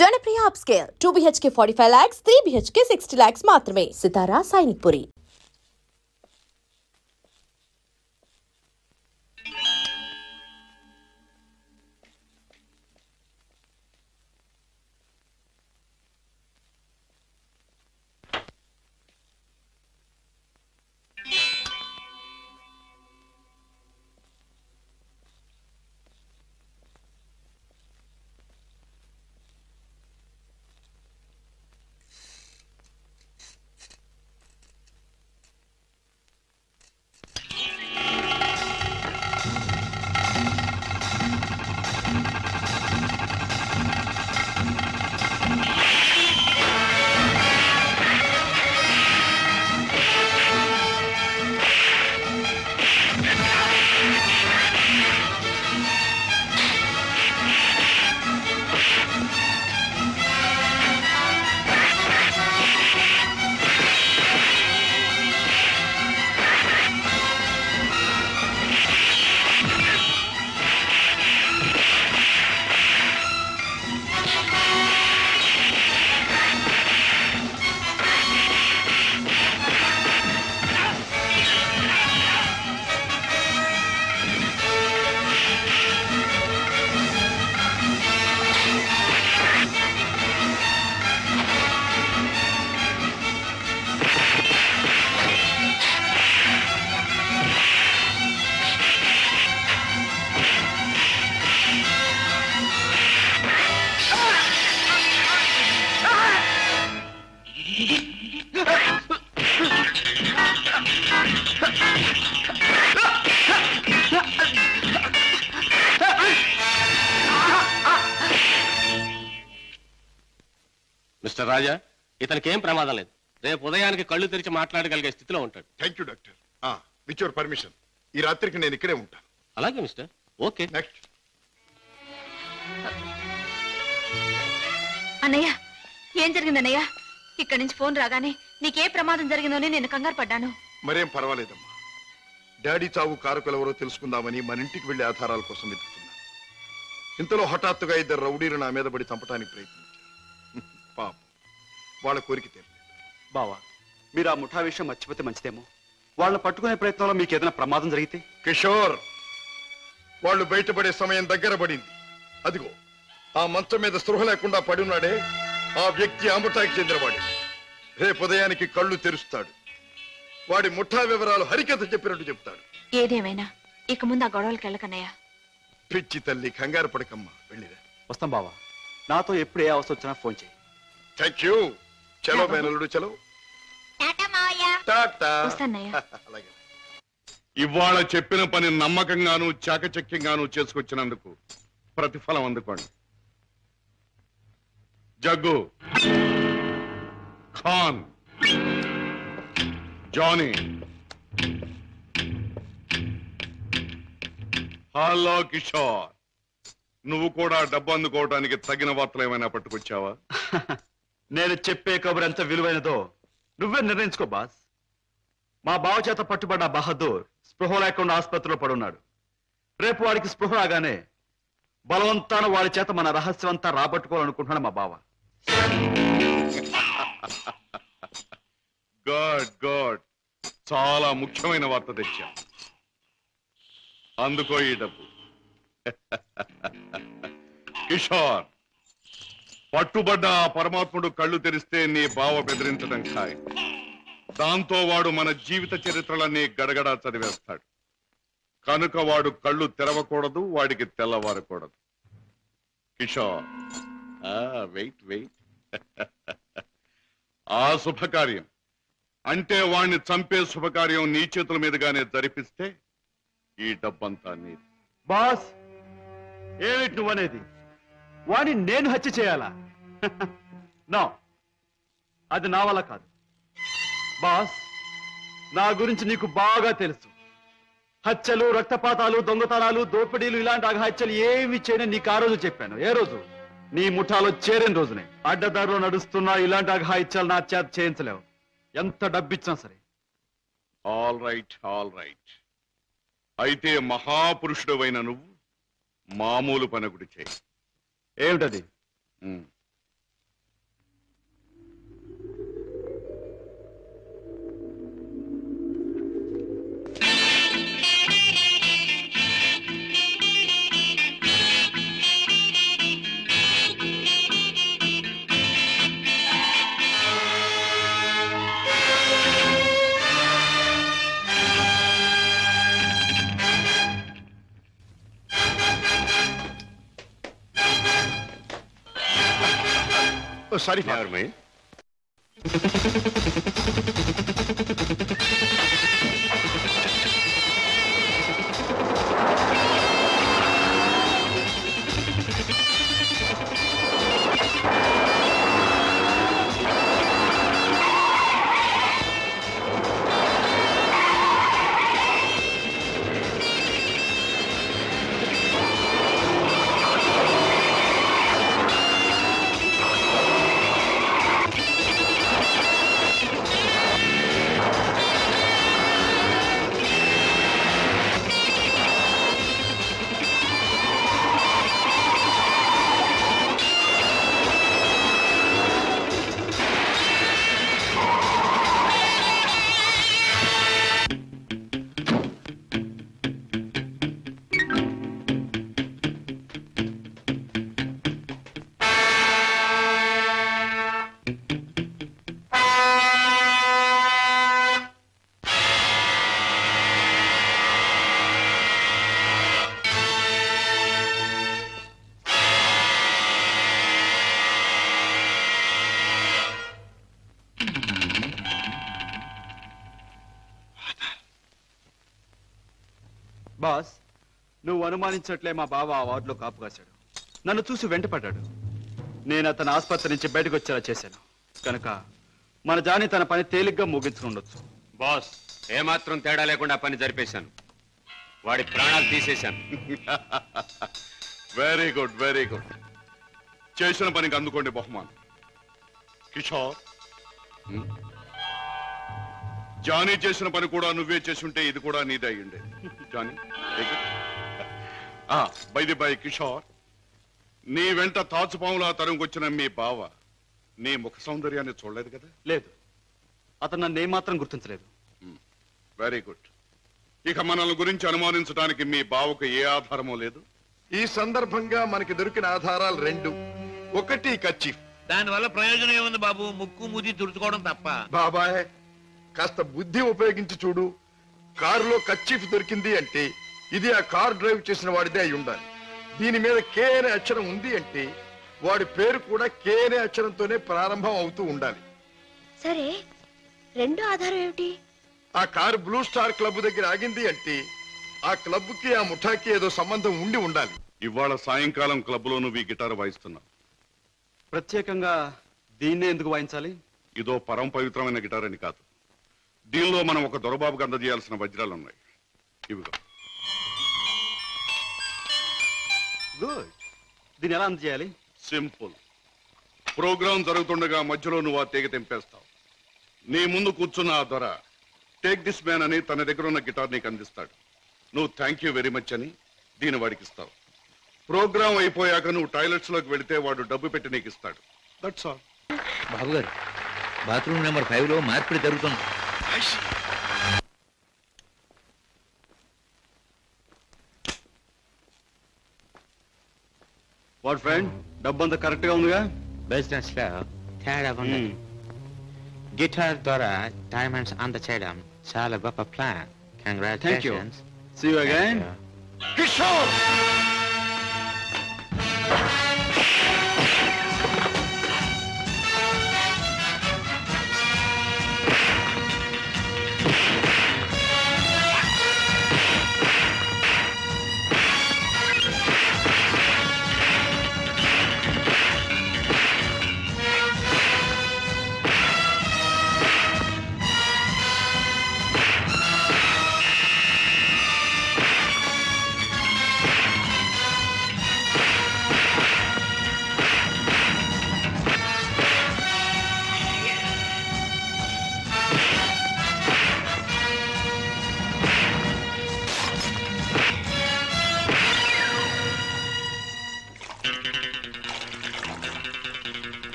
Janapriya upscale 2 BHK 45 lakhs, 3 BHK 60 lakhs మాత్రమే. సితారా Sainikpuri. Mister రాజా, ఇతనికి ఏం ప్రమాదం లేదు. రేపు ఉదయానికి కళ్ళు తెరిచి మాట్లాడగలిగే స్థితిలో ఉంటాడు. Thank you doctor. With your permission ఈ రాత్రికి నేను ఇక్కడే ఉంటాను. అలాగే మిస్టర్. ఓకే. నెక్స్ట్. అన్నయ్య, ఏం జరిగింది అన్నయ్య? ఇక్కడి నుంచి ఫోన్ రాగానే నీకే ప్రమాదం జరిగిందోని నేను కంగారు పడ్డాను. మరేం పర్వాలేదమ్మా. డాడీ చావు కారకులెవరో తెలుసుకుందామని మన ఇంటికి వెళ్లి ఆధారాల కోసం వెతుకుతున్నాను. ఇంతలో హఠాత్తుగా ఇద్దరు రౌడీలు నా మీద పడి చంపడానికి ప్రయత్నించారు. పాపం, వాళ్ళ కోరిక తీరలేదు. బావా, మీరు ఆ ముఠా విషయం మర్చిపోతే మంచిదేమో. వాళ్ళని పట్టుకునే ప్రయత్నంలో మీకు ఏదైనా ప్రమాదం జరిగితే? కిషోర్, వాళ్ళు బయటపడే సమయం దగ్గర పడింది. అదిగో ఆ మంచం మీద స్పృహ లేకుండా పడి ఉన్నాడే, ఆ వ్యక్తి ఆ ముఠాకి చెందినవాడు. రేపు ఉదయానికి కళ్ళు తెరుస్తాడు. వాడి ముఠా వివరాలు హరికథ చెప్పినట్టు చెప్తాడు. ఏదేమైనా ఇక ముందు ఆ గొడవలకి వెళ్ళకన్నయ్య. పిచ్చి తల్లి, కంగారు పడకమ్మా, వెళ్ళిరా. వస్తాం బావా. నాతో ఎప్పుడు ఏ అవసరం వచ్చినా ఫోన్ చేయి. Thank you. చలో మేనల్లుడు, చలో. అలాగే. ఇవాళ చెప్పిన పని నమ్మకంగాను చాకచక్యంగాను చేసుకొచ్చినందుకు ప్రతిఫలం అందుకోండి. జగ్గు, ఖాన్, జానీ. హలో కిషోర్, నువ్వు కూడా డబ్బు అందుకోవడానికి తగిన వార్తలు ఏమైనా పట్టుకొచ్చావా? నేను చెప్పే కబురు ఎంత విలువైనదో నువ్వే నిర్ణయించుకో బాస్. మా బావ చేత పట్టుబడ్డ బహదూర్ స్పృహ లేకుండా ఆసుపత్రిలో పడున్నాడు. రేపు వాడికి స్పృహ రాగానే బలవంతాన వాడి చేత మన రహస్యం అంతా రాబట్టుకోవాలనుకుంటున్నాడు మా బావ. గుడ్ గుడ్, చాలా ముఖ్యమైన వార్త తెచ్చా. అందుకో ఈ డబ్బు. కిషోర్, పట్టుబడ్డ ఆ పరమాత్ముడు కళ్ళు తెరిస్తే నీ బావ బెదిరించడం ఖాయం. దాంతో వాడు మన జీవిత చరిత్రలన్నీ గడగడా చదివేస్తాడు. కనుక వాడు కళ్ళు తెరవకూడదు, వాడికి తెల్లవారకూడదు. Kishore, wait wait. ఆ శుభకార్యం అంటే వాణ్ణి చంపే శుభకార్యం నీ చేతుల మీదుగానే జరిపిస్తే ఈ డబ్బంతా నీది. బాస్, ఏమిటి నువ్వనేది? వాడిని నేను హత్య చేయాలా? నో, అది నా వల్ల కాదు. బాస్, నా గురించి నీకు బాగా తెలుసు. హత్యలు, రక్తపాతాలు, దొంగతనాలు, దోపిడీలు ఇలాంటి అఘాత్యలు ఏమి చేయని నీకు ఆ రోజు చెప్పాను. ఏ రోజు? నీ ముఠాలో చేరిన రోజునే. అడ్డదారిలో నడుస్తున్నా ఇలాంటి అఘాయిత్యాలు నా చేత చేయించలేవు, ఎంత డబ్బిచ్చినా సరే. All right, all right. అయితే మహాపురుషుడవైన నువ్వు మామూలు పనొకటి చేయి. ఏమిటది? Sorry Never mind. బాస్, నువ్వు అనుమానించట్లే మా బావ ఆ వార్డులో కాపు కాశాడు. నన్ను చూసి వెంటపడ్డాడు. నేను అతను ఆసుపత్రి నుంచి బయటకు వచ్చేలా చేశాను కనుక మన జాని తన పని తేలిగ్గా ముగించుకుండొచ్చు. బాస్ ఏమాత్రం తేడా లేకుండా పని జరిపేశాను. వాడి ప్రాణాలు తీసేశాను. Very good, very good. చేసిన పనికి అందుకోండి బహుమానం. కిషోర్, జానీ చేసిన పని కూడా నువ్వే చేసుంటే ఇది కూడా నీదే అయ్యుండే. Johnny, by the by Kishore, నీ వెంట తాచుపాములా తరుముకొచ్చిన మీ బావ నీ ముఖ సౌందర్యాన్ని చూడలేదు కదా? లేదు, అతను నన్ను ఏమాత్రం గుర్తించలేదు. Very good. ఇక మనల్ని గురించి అనుమానించడానికి మీ బావకు ఏ ఆధారమూ లేదు. ఈ సందర్భంగా మనకి దొరికిన ఆధారాలు రెండు. ఒకటి కర్చీఫ్. దానివల్ల ప్రయోజనం ఏముంది బాబు? ముక్కు ముది తుడుచుకోవడం తప్ప. బాబాయ్, కాస్త బుద్ధి ఉపయోగించి చూడు. కారులో కర్చీఫ్ దొరికింది అంటే ఇది ఆ కార్ డ్రైవ్ చేసిన వాడిదే అయి ఉండాలి. దీని మీద కే అనే అక్షరం ఉంది అంటే వాడి పేరు కూడా కే అనే అక్షరంతోనే ప్రారంభం అవుతూ ఉండాలి. సరే, రెండో ఆధారం ఏమిటి? ఆ కారు బ్లూ స్టార్ క్లబ్ దగ్గర ఆగింది అంటే ఆ క్లబ్ కి ఆ ముఠాకి ఏదో సంబంధం ఉండి ఉండాలి. ఇవాళ సాయంకాలం క్లబ్లో నువ్వు ఈ గిటార్ వాయిస్తున్నావు. ప్రత్యేకంగా దీన్నే ఎందుకు వాయించాలి? ఇదో పరమ పవిత్రమైన గిటార్ అని కాదు. దీనిలో మనం ఒక దొరబాబుకు అందజేయాల్సిన వజ్రాలు ఉన్నాయి. ఇవిగో. గుడ్. దీన్ని ఎలా అందజేయాలి? సింపుల్. ప్రోగ్రాం జరుగుతుండగా మధ్యలో నువ్వు ఆ తీగ తెంపేస్తావు. నీ ముందు కూర్చున్న ఆ దొర టేక్ దిస్ మ్యాన్ అని తన దగ్గర ఉన్న గిటార్ నీకు అందిస్తాడు. నువ్వు థ్యాంక్ యూ వెరీ మచ్ అని దీన్ని వాడికి ఇస్తావు. ప్రోగ్రాం అయిపోయాక నువ్వు టాయిలెట్స్ లోకి వెళితే వాడు డబ్బు పెట్టి నీకు ఇస్తాడు. That's all. బాబు గారు, బాత్రూమ్ నెంబర్ 5 లో మార్పిడి జరుగుతుంది. వాట్ ఫ్రెండ్, డబ్బంతా కరెక్ట్ గా ఉందిగా? బిజినెస్ లో తేడా ఉంది. గిటార్ ద్వారా డైమండ్స్ అందచేయడం చాలా గొప్ప plan. Congratulations. See you again. Kishore,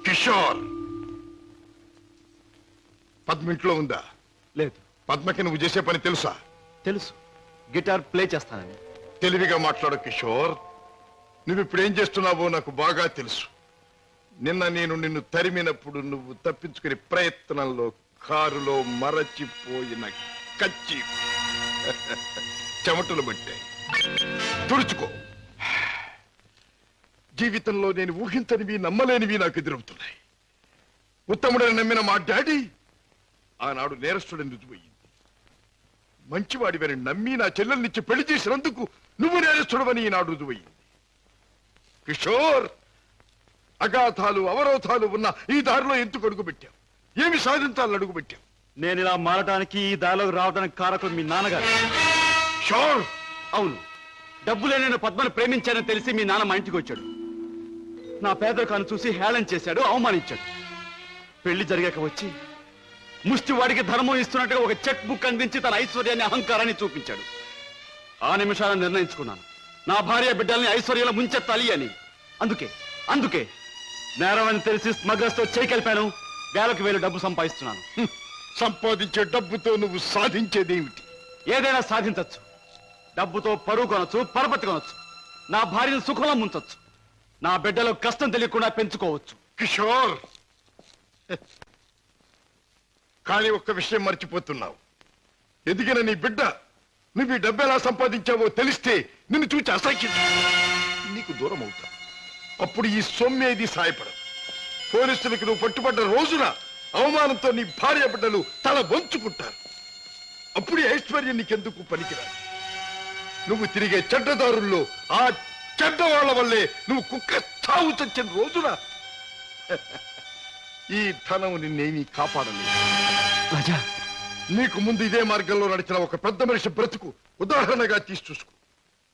Kishore, Padma ఇంట్లో ఉందా? లేదు. పద్మకి నువ్వు చేసే పని తెలుసా? తెలుసు, గిటార్ ప్లే చేస్తానని. తెలివిగా మాట్లాడు కిషోర్. నువ్వు ఇప్పుడు ఏం చేస్తున్నావో నాకు బాగా తెలుసు. నిన్న నేను నిన్ను తరిమినప్పుడు నువ్వు తప్పించుకునే ప్రయత్నంలో కారులో మరచిపోయిన కచ్చి చెమటలు పట్టాయి. తుడుచుకో. జీవితంలో నేను ఊహించనివి నమ్మలేనివి నాకు ఎదురవుతున్నాయి. ఉత్తముడని నమ్మిన మా డాడీ ఆనాడు నేరస్తుడని రుజువయ్యింది. మంచివాడివని నమ్మి నా చెల్లెల్నిచ్చి పెళ్లి చేసినందుకు నువ్వు నేరస్తుడవని ఈనాడు రుజువయ్యింది. కిషోర్, అగాధాలు అవరోధాలు ఉన్న ఈ దారిలో ఎందుకు అడుగు పెట్టావు? ఏమి సాధించాలని అడుగు పెట్టావు? నేను ఇలా మారడానికి, ఈ దారిలోకి రావడానికి కారకులు మీ నాన్నగారు. షోర్. అవును, డబ్బులే నేను పద్మను ప్రేమించానని తెలిసి మీ నాన్న మా ఇంటికి వచ్చాడు. నా పేదరికాన్ని చూసి హేళన చేశాడు, అవమానించాడు. పెళ్లి జరిగాక వచ్చి ముష్టి వాడికి ధర్మం ఇస్తున్నట్టుగా ఒక చెక్ బుక్ అందించి తన ఐశ్వర్యాన్ని, అహంకారాన్ని చూపించాడు. ఆ నిమిషాలను నిర్ణయించుకున్నాను, నా భార్య బిడ్డల్ని ఐశ్వర్యంలో ముంచెత్తాలి అని. అందుకే నేరం అని తెలిసి స్మగ్లర్స్ తో చేయి కలిపాను. వేలకు వేలు డబ్బు సంపాదిస్తున్నాను. సంపాదించే డబ్బుతో నువ్వు సాధించేదేమిటి? ఏదైనా సాధించచ్చు. డబ్బుతో పరువు కొనొచ్చు, పరపతి కొనొచ్చు, నా భార్యను సుఖంలో ముంచొచ్చు, నా బిడ్డలో కష్టం తెలియకుండా పెంచుకోవచ్చు. కిషోర్, కానీ ఒక్క విషయం మర్చిపోతున్నావు. ఎదిగిన నీ బిడ్డ నువ్వు ఈ డబ్బు ఎలా సంపాదించావో తెలిస్తే నిన్ను చూచి అసహ్యం నీకు దూరం అవుతా. అప్పుడు ఈ సొమ్మేది సాయపడదు. పోలీసులకు నువ్వు పట్టుబడ్డ రోజున అవమానంతో నీ భార్య బిడ్డలు తల వంచుకుంటారు. అప్పుడు ఈ ఐశ్వర్యం నీకెందుకు పనికిరాదు. నువ్వు తిరిగే చెడ్డదారుల్లో ఆ చెడ్డవాళ్ల వల్లే నువ్వు కుక్క చావు చచ్చిన రోజున ఈ ధనం నిన్నేమీ కాపాడలేదు. రాజా, నీకు ముందు ఇదే మార్గంలో నడిచిన ఒక పెద్ద మనిషి బ్రతుకు ఉదాహరణగా తీసి చూసుకో.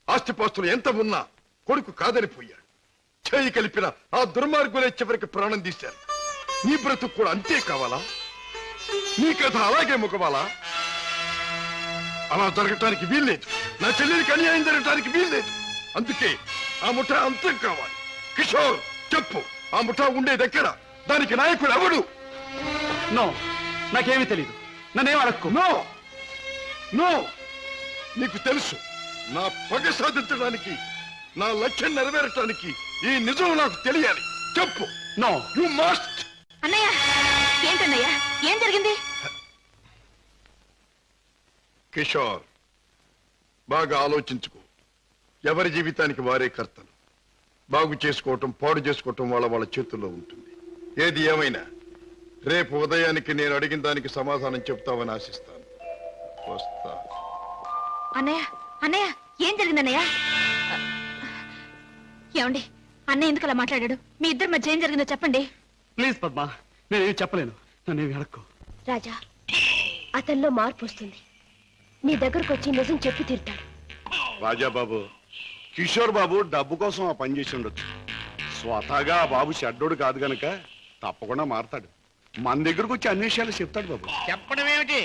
ఆస్తిపాస్తులు ఎంత ఉన్నా కొడుకు కాదనిపోయాడు. చేయి కలిపిన ఆ దుర్మార్గులే చివరికి ప్రాణం తీశారు. నీ బ్రతుకు కూడా అంతే కావాలా? నీ కథ అలాగే ముగవాలా? అలా జరగటానికి వీల్లేదు. నా చెల్లెలికి అన్యాయం జరగటానికి వీల్లేదు. అందుకే ఆ ముఠా అంతం కావాలి. కిషోర్, చెప్పు, ఆ ముఠా ఉండేదెక్కడ? దానికి నాయకుడు ఎవడు? నో, నాకేమీ తెలీదు. నన్నేం అడక్కు. నో నో, నీకు తెలుసు. నా పగ సాధించడానికి, నా లక్ష్యం నెరవేరటానికి ఈ నిజం నాకు తెలియాలి. చెప్పు. No, you must. అన్నయ్య, ఏంటన్నయ్య, ఏం జరిగింది? కిషోర్, బాగా ఆలోచించుకో. ఎవరి జీవితానికి వారే కర్తలు. బాగు చేసుకోవటం, పాడు చేసుకోవటం వాళ్ళ చేతుల్లో ఉంటుంది. ఏది ఏమైనా రేపు ఉదయానికి నేను అడిగిన దానికి సమాధానం చెప్తావని ఆశిస్తాను. వస్తా. అన్నయ్య, ఏం జరిగిందన్నయ్య? ఏమండి, అన్నయ్య ఎందుకు అలా మాట్లాడాడు? మీ ఇద్దరి మధ్య ఏం జరిగిందో చెప్పండి. ప్లీజ్ పద్మ, నేనేమి చెప్పలేను. నన్నేమి అడక్కు. రాజా, అతనిలో మార్పు వస్తుంది. నీ దగ్గరకు వచ్చి నిజం చెప్పి తీరుతాడు. రాజాబాబు, కిషోర్ బాబు డబ్బు కోసం ఆ పని చేసి ఉండొచ్చు. స్వతహాగా ఆ బాబు షడ్డోడు కాదు గనక తప్పకుండా మారతాడు. మన దగ్గరకు వచ్చి అన్ని విషయాలు చెప్తాడు బాబు. చెప్పడం ఏమిటి?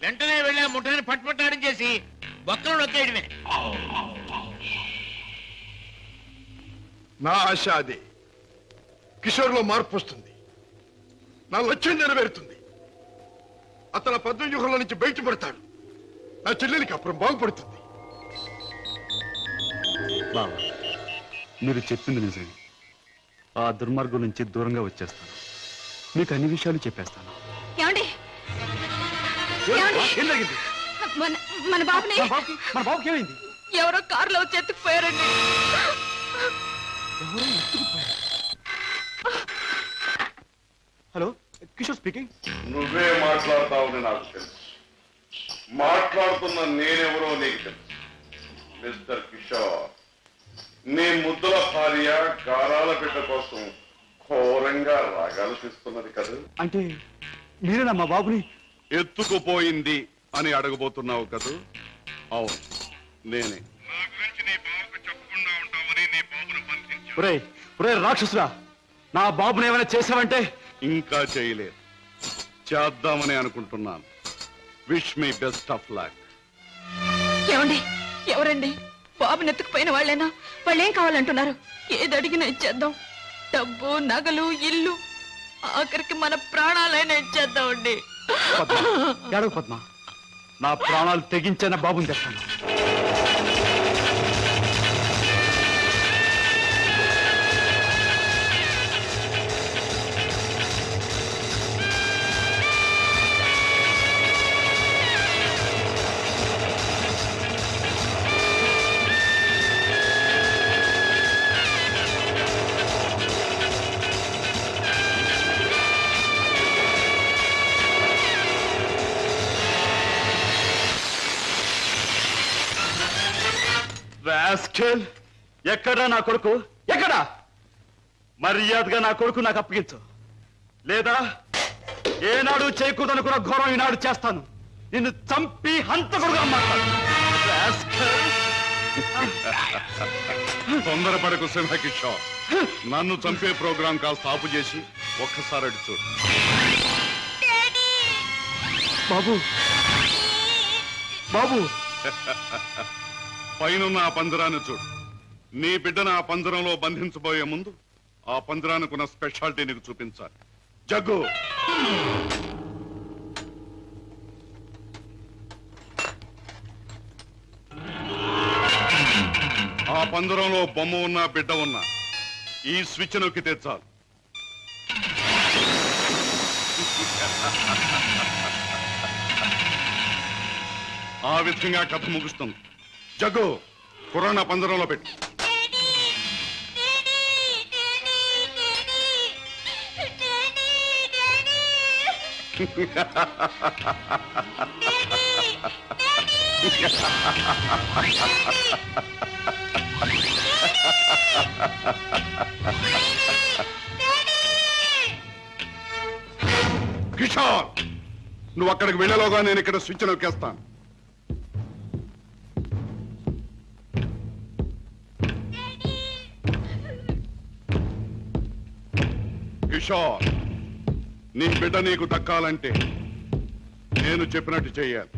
వెంటనే వెళ్ళి ఆ ముఠాన్ని పట్టుపట్టాడం చేసి బొక్కలు నొక్కేయడమే. నా ఆశ అదే. కిషోర్లో మార్పు వస్తుంది. నా లక్ష్యం నెరవేరుతుంది. అతను పద్మవ్యూహంలో నుంచి బయటపడతాడు. నా చెల్లెలికి అప్పుడు బాగుపడుతుంది. బాబా, మీరు చెప్పింది నిజమే. ఆ దుర్మార్గం నుంచి దూరంగా వచ్చేస్తాను. మీకు అన్ని విషయాలు చెప్పేస్తాను. ఏమండి, ఏం జరిగింది? మన బాబుని మన బాబుకి ఏమైంది? ఎవరో కారులో వచ్చి ఎత్తుకుపోయారండి. Hello, Kishore speaking. నువ్వే మాట్లాడతావని నాకు తెలుసు. మాట్లాడుతున్న నేనెవరో నీకు తెలుసు. మిస్టర్ కిషోర్, నీ ముద్దుల భార్య గారాల బిడ్డ కోసం ఘోరంగా రాగాలు తీస్తున్నది కదా. అంటే మీరేనా మా బాబుని ఎత్తుకుపోయింది అని అడగబోతున్నావు కదూ? అవును, నేనే. ఒరే రాక్షసురా, నా బాబుని ఏమైనా చేసావంటే? ఇంకా చేయలేదు, చేద్దామని అనుకుంటున్నాను. Wish me best of luck. ఏమండి, ఎవరండి? బాబుని ఎత్తుకుపోయిన వాళ్ళేనా? వాళ్ళు ఏం కావాలంటున్నారు? ఏది అడిగినా ఇచ్చేద్దాం. డబ్బు, నగలు, ఇల్లు, ఆఖరికి మన ప్రాణాలైనా ఇచ్చేద్దామండి. పద్మ, నా ప్రాణాలు తెగించిన బాబుని తెస్తాను. రాస్కెల్, ఎక్కడా నా కొడుకు? ఎక్కడా? మర్యాదగా నా కొడుకు నాకు అప్పగించు, లేదా ఏనాడు చేయకూడదనుకున్న ఘోరం ఈనాడు చేస్తాను. నిన్ను చంపి హంతకుడుగా మాట్లాడు. తొందరపడకు సింహకిషోర్. నన్ను చంపే ప్రోగ్రాం కాస్త ఆపు చేసి ఒక్కసారి అడి చూడు. బాబు, బాబు, పైనున్న ఆ పంజరాన్ని చూడు. నీ బిడ్డను ఆ పంజరంలో బంధించబోయే ముందు ఆ పంజరానికున్న స్పెషాలిటీ నీకు చూపించాలి. జగ్గు, ఆ పంజరంలో బొమ్మ ఉన్నా బిడ్డ ఉన్నా ఈ స్విచ్ నొక్కితే చాలు. ఆ విధంగా కథ ముగుస్తుంది. జగ్గు, కుర్రాన్ని ఆ పంజరంలో పెట్టు. కిషోర్, నువ్వు అక్కడికి వెళ్ళలోగా నేను ఇక్కడ స్విచ్ నొక్కేస్తాను. కిషోర్, నీ బిడ్డ నీకు దక్కాలంటే నేను చెప్పినట్టు చెయ్యాలి.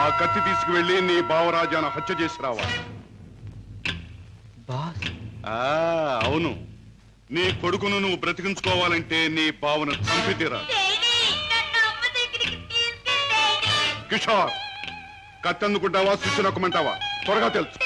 ఆ కత్తి తీసుకువెళ్ళి నీ బావరాజాను హత్య చేసి రావాలి. అవును, నీ కొడుకును నువ్వు బ్రతికించుకోవాలంటే నీ బావను చంపి తీరాలి. కిషోర్, కత్తి అందుకుంటావా స్విచ్ నొక్కమంటావా? త్వరగా తెలుసు.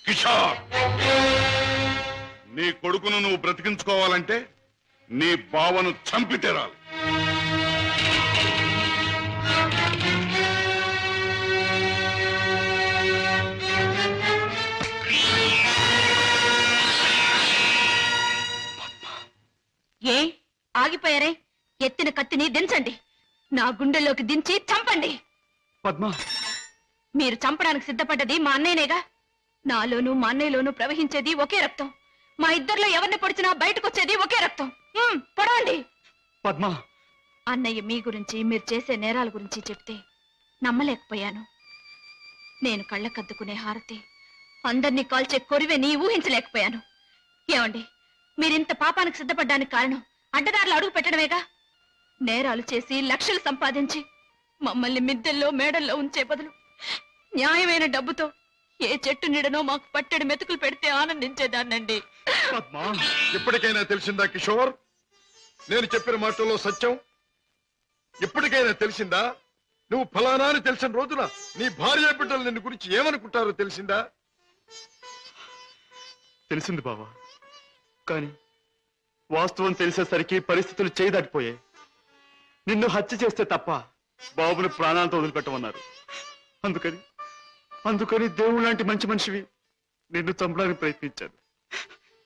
కిషోర్, నీ కొడుకును నువ్వు బ్రతికించుకోవాలంటే నీ బావను చంపి తీరాలి. ఏ ఆగిపోయారే? ఎత్తిన కత్తిని దించండి, నా గుండెల్లోకి దించి చంపండి. పద్మ, మీరు చంపడానికి సిద్ధపడ్డది మా అన్నయ్యనేగా. నాలోనూ మా అన్నయ్యలోనూ ప్రవహించేది ఒకే రక్తం. మా ఇద్దరిలో ఎవరిని పొడిచినా బయటకు వచ్చేది ఒకే రక్తం. పొడవండి. పద్మ, అన్నయ్య మీ గురించి, మీరు చేసే నేరాల గురించి చెప్తే నమ్మలేకపోయాను. నేను కళ్ళకద్దుకునే హారతి, అందరినీ కాల్చే కొరివే ఊహించలేకపోయాను. ఏమండి, మీరింత పాపానికి సిద్ధపడ్డానికి కారణం అడ్డదారులు అడుగు పెట్టడమేగా. నేరాలు చేసి లక్షలు సంపాదించి మమ్మల్ని మిద్దెల్లో మేడల్లో ఉంచే బదులు న్యాయమైన డబ్బుతో ఏ చెట్టు నీడనో మాకు పట్టెడు మెతుకులు పెడితే ఆనందించేదాన్నండి. ఇప్పటికైనా తెలిసిందా కిషోర్? నేను చెప్పిన మాటల్లో సత్యం ఇప్పటికైనా తెలిసిందా? నువ్వు ఫలానా అని తెలిసిన రోజున నీ భార్య బిడ్డలు నిన్ను గురించి ఏమనుకుంటారో తెలిసిందా? తెలిసింది బావా, కానీ వాస్తవం తెలిసేసరికి పరిస్థితులు చేయదాటిపోయాయి. నిన్ను హత్య చేస్తే తప్ప బాబుని ప్రాణాలతో వదిలిపెట్టమన్నారు. అందుకని దేవుడు లాంటి మంచి మనిషివి నిన్ను చంపడానికి ప్రయత్నించాను.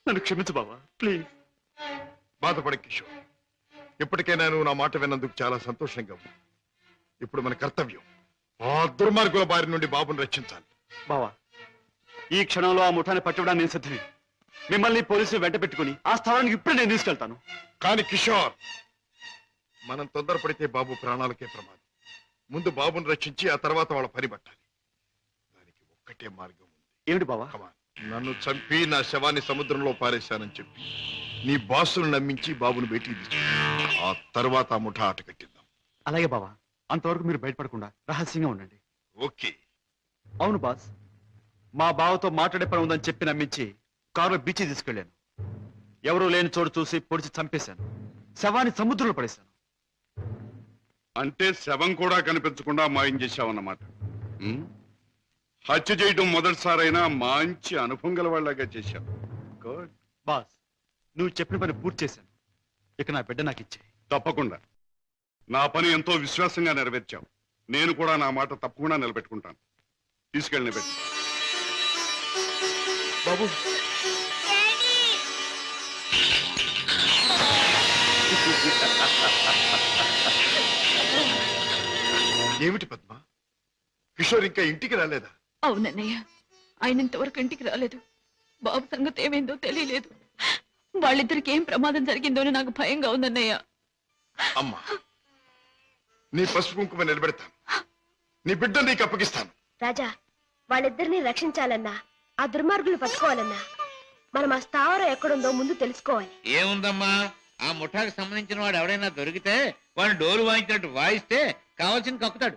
నన్ను క్షమించు బావా, ప్లీజ్. బాధపడే కిషోర్, ఇప్పటికైనా నువ్వు నా మాట విన్నందుకు చాలా సంతోషంగా ఉంది. ఇప్పుడు మన కర్తవ్యం ఆ దుర్మార్గుల బారి నుండి బాబుని రక్షించాలి. బావా, ఈ క్షణంలో ఆ ముఠాన్ని పట్టుకోవడానికి నేను సిద్ధమే. మిమ్మల్ని పోలీసులు వెంట పెట్టుకుని ఆ స్థలానికి ఇప్పుడే నేను తీసుకెళ్తాను. కానీ కిషోర్, మనం తొందరపడితే బాబు ప్రాణాలకే ప్రమాదం. ముందు బాబుని రక్షించి ఆ తర్వాత వాళ్ళ పని పట్టాలి. దానికి ఒక్కటే మార్గం ఉంది. ఏమిటి బావా? నన్ను చంపి నా శవాన్ని సముద్రంలో పారేశానని చెప్పి నీ బాసును నమ్మించి బాబును బయటికి తీసు. ఆ తర్వాత ఆ ముఠా ఆట కట్టిద్దాం. అలాగే బావా, అంతవరకు మీరు బయటపడకుండా రహస్యంగా ఉండండి. ఓకే. అవును బాస్, మా బావతో మాట్లాడే పని ఉందని చెప్పి నమ్మించి కారులో బీచ్ తీసుకెళ్లాను. ఎవరూ లేని చోటు చూసి పొడిచి చంపేశాను. శవాన్ని సముద్రంలో పడేశాను. అంటే శవం కూడా కనిపించకుండా మాయం చేశావన్నమాట. హత్య చేయడం మొదటిసారైనా మంచి అనుభవం గల వాళ్ళగా చేశావు. గుడ్. బాస్, నువ్వు చెప్పిన పని పూర్తి చేశాను. ఇక నా బిడ్డ నాకు ఇచ్చే. తప్పకుండా. నా పని ఎంతో విశ్వాసంగా నెరవేర్చావు. నేను కూడా నా మాట తప్పకుండా నిలబెట్టుకుంటాను. తీసుకెళ్ళి పెట్టు. బాబు, ఏమిటి పద్మ, కిషోర్ ఇంకా ఇంటికి రాలేదా? అవునన్నయ్య, ఆయన ఇంతవరకు ఇంటికి రాలేదు. బాబు సంగతి ఏమైందో తెలియలేదు. వాళ్ళిద్దరికి ఏం ప్రమాదం జరిగిందో నాకు భయంగా ఉందన్నయ్య. అమ్మా, నీ పసుపు కుంకుమ నిలబెడతాను. నీ బిడ్డ నీకు అప్పగిస్తాను. రాజా, వాళ్ళిద్దరిని రక్షించాలన్నా, ఆ దుర్మార్గులు పట్టుకోవాలన్నా, మనం ఆ స్థావరం ఎక్కడుందో ముందు తెలుసుకోవాలి. ఏముందమ్మా, ఆ ముఠాకి సంబంధించిన వాడు ఎవడైనా దొరికితే వాడిని డోలు వాయించినట్టు వాయిస్తే కావాల్సింది కక్కుతాడు.